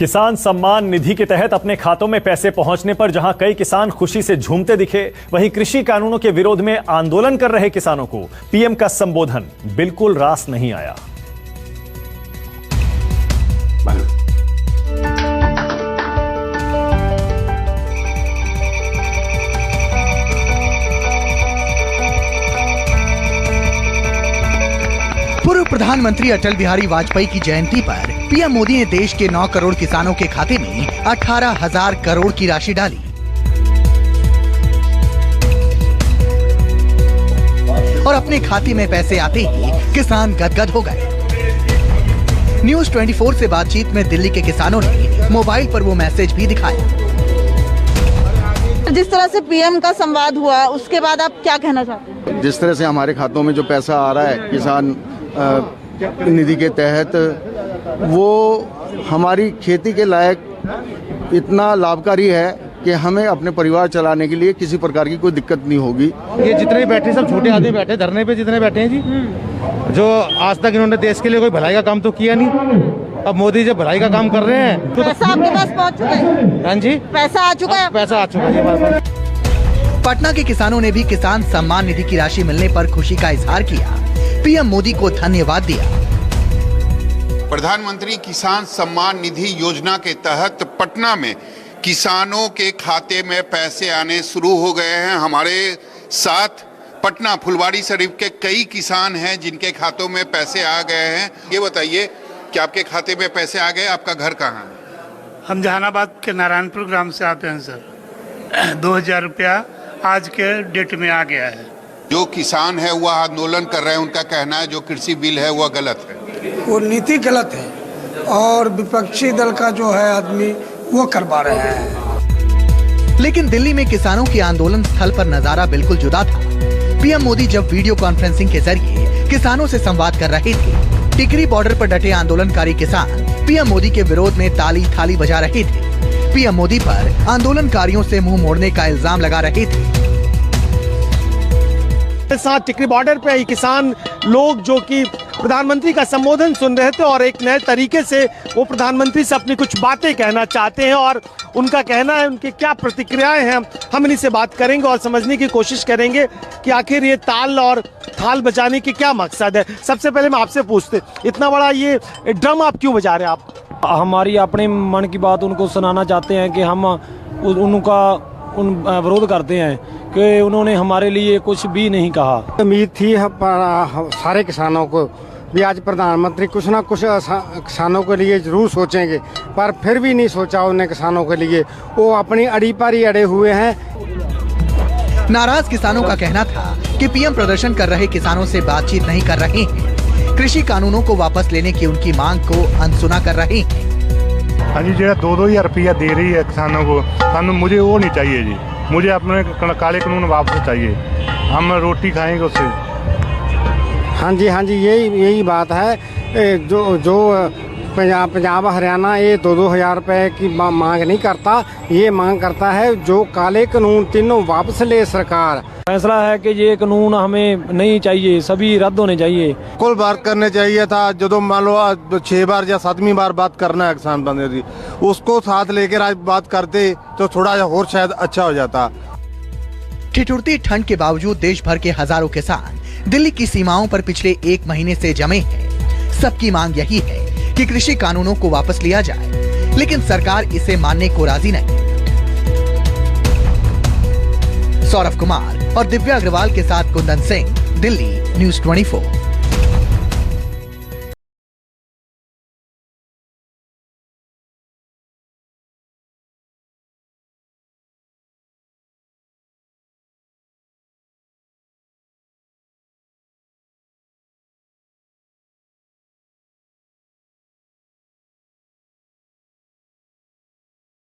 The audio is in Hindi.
किसान सम्मान निधि के तहत अपने खातों में पैसे पहुंचने पर जहां कई किसान खुशी से झूमते दिखे, वहीं कृषि कानूनों के विरोध में आंदोलन कर रहे किसानों को पीएम का संबोधन बिल्कुल रास नहीं आया। पूर्व प्रधानमंत्री अटल बिहारी वाजपेयी की जयंती पर पीएम मोदी ने देश के 9 करोड़ किसानों के खाते में 18,000 करोड़ की राशि डाली। और अपने खाते में पैसे आते ही किसान गदगद हो गए। न्यूज 24 से बातचीत में दिल्ली के किसानों ने मोबाइल पर वो मैसेज भी दिखाया। जिस तरह से पीएम का संवाद हुआ, उसके बाद आप क्या कहना चाहते हैं? जिस तरह से हमारे खातों में जो पैसा आ रहा है किसान निधि के तहत, वो हमारी खेती के लायक इतना लाभकारी है कि हमें अपने परिवार चलाने के लिए किसी प्रकार की कोई दिक्कत नहीं होगी। ये जितने बैठे सब छोटे आदमी बैठे धरने पे, जितने बैठे हैं जी, जो आज तक इन्होंने देश के लिए कोई भलाई का काम तो किया नहीं। अब मोदी जब भलाई का काम कर रहे हैं तो पैसा आपके पास पहुंच चुका है? हाँ जी, पैसा आ चुका है हमारे पास। पटना के किसानों ने भी किसान सम्मान निधि की राशि मिलने पर खुशी का इजहार किया। पीएम मोदी को धन्यवाद दिया। प्रधानमंत्री किसान सम्मान निधि योजना के तहत पटना में किसानों के खाते में पैसे आने शुरू हो गए हैं। हमारे साथ पटना फुलवाड़ी शरीफ के कई किसान हैं जिनके खातों में पैसे आ गए हैं। ये बताइए कि आपके खाते में पैसे आ गए? आपका घर कहाँ है? हम जहानाबाद के नारायणपुर ग्राम से आते हैं सर। 2000 रुपया आज के डेट में आ गया है। जो किसान है वह आंदोलन कर रहे हैं, उनका कहना है जो कृषि बिल है वह गलत है। वो नीति गलत है और विपक्षी दल का जो है आदमी वो करवा रहे हैं। लेकिन दिल्ली में किसानों के आंदोलन स्थल पर नजारा बिल्कुल जुदा था। पीएम मोदी जब वीडियो कॉन्फ्रेंसिंग के जरिए किसानों से संवाद कर रहे थे, टिकरी बॉर्डर पर डटे आंदोलनकारी किसान पीएम मोदी के विरोध में ताली थाली बजा रहे थे। पीएम मोदी पर आंदोलनकारियों से मुंह मोड़ने का इल्जाम लगा रहे थे। साथ टिकरी बॉर्डर पे ही किसान लोग जो कि प्रधानमंत्री का संबोधन सुन रहे थे और एक नए तरीके से वो प्रधानमंत्री से अपनी कुछ बातें कहना चाहते हैं और उनका कहना है, उनकी क्या प्रतिक्रियाएं हैं, हम इन्हीं से बात करेंगे और समझने की कोशिश करेंगे कि आखिर ये ताल और थाल बजाने की क्या मकसद है। सबसे पहले मैं आपसे पूछते, इतना बड़ा ये ड्रम आप क्यों बजा रहे हैं? आप हमारी अपने मन की बात उनको सुनाना चाहते हैं कि हम उनका विरोध करते हैं कि उन्होंने हमारे लिए कुछ भी नहीं कहा। उम्मीद थी सारे किसानों को भी आज प्रधानमंत्री कुछ ना कुछ किसानों के लिए जरूर सोचेंगे, पर फिर भी नहीं सोचा उन्हें किसानों के लिए। वो अपनी अड़ी पारी अड़े हुए हैं। नाराज किसानों का कहना था कि पीएम प्रदर्शन कर रहे किसानों से बातचीत नहीं कर रहे हैं, कृषि कानूनों को वापस लेने की उनकी मांग को अनसुना कर रहे हैं। हाँ जी, जो 2-2 रुपया दे रही है किसानों को, मुझे वो नहीं चाहिए जी। मुझे अपने काले कानून वापस चाहिए, हम रोटी खाएंगे उससे। हाँ जी, यही बात है। जो पंजाब हरियाणा ये 2-2 रुपए की मांग नहीं करता, ये मांग करता है जो काले कानून तीनों वापस ले सरकार। फैसला है कि ये कानून हमें नहीं चाहिए, सभी रद्द होने चाहिए। कुल बात करने चाहिए था। जो मान लो 6 बार या 7वीं बार बात करना है किसान बंदे की, उसको साथ लेकर आज बात करते तो थोड़ा और शायद अच्छा हो जाता। ठिठुरती ठंड के बावजूद देश भर के हजारों किसान दिल्ली की सीमाओं पर पिछले 1 महीने से जमे हैं। सबकी मांग यही है कि कृषि कानूनों को वापस लिया जाए, लेकिन सरकार इसे मानने को राजी नहीं। सौरभ कुमार और दिव्या अग्रवाल के साथ कुंदन सिंह, दिल्ली न्यूज 24।